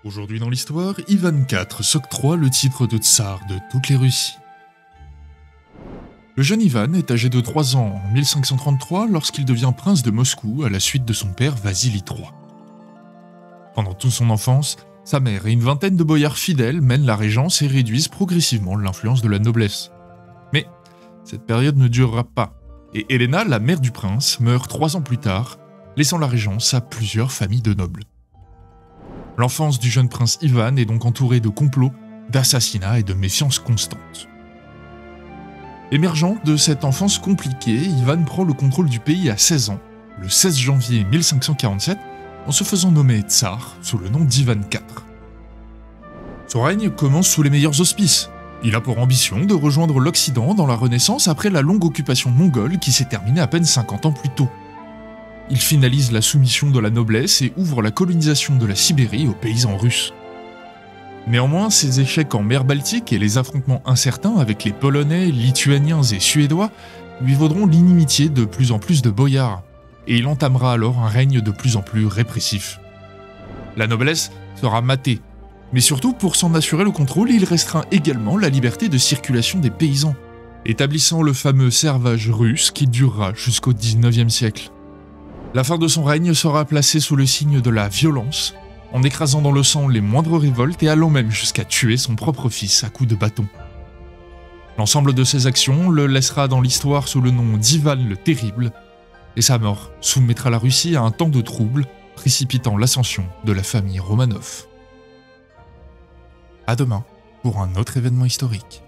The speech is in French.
Aujourd'hui dans l'histoire, Ivan IV s'octroie le titre de tsar de toutes les Russies. Le jeune Ivan est âgé de 3 ans en 1533 lorsqu'il devient prince de Moscou à la suite de son père Vassili III. Pendant toute son enfance, sa mère et une vingtaine de boyards fidèles mènent la régence et réduisent progressivement l'influence de la noblesse. Mais cette période ne durera pas, et Helena, la mère du prince, meurt 3 ans plus tard, laissant la régence à plusieurs familles de nobles. L'enfance du jeune prince Ivan est donc entourée de complots, d'assassinats et de méfiance constante. Émergeant de cette enfance compliquée, Ivan prend le contrôle du pays à 16 ans, le 16 janvier 1547, en se faisant nommer tsar sous le nom d'Ivan IV. Son règne commence sous les meilleurs auspices. Il a pour ambition de rejoindre l'Occident dans la Renaissance après la longue occupation mongole qui s'est terminée à peine 50 ans plus tôt. Il finalise la soumission de la noblesse et ouvre la colonisation de la Sibérie aux paysans russes. Néanmoins, ses échecs en mer Baltique et les affrontements incertains avec les Polonais, Lituaniens et Suédois lui vaudront l'inimitié de plus en plus de boyards, et il entamera alors un règne de plus en plus répressif. La noblesse sera matée, mais surtout pour s'en assurer le contrôle, il restreint également la liberté de circulation des paysans, établissant le fameux servage russe qui durera jusqu'au XIXe siècle. La fin de son règne sera placée sous le signe de la violence, en écrasant dans le sang les moindres révoltes et allant même jusqu'à tuer son propre fils à coups de bâton. L'ensemble de ses actions le laissera dans l'histoire sous le nom d'Ivan le Terrible, et sa mort soumettra la Russie à un temps de trouble, précipitant l'ascension de la famille Romanov. À demain pour un autre événement historique.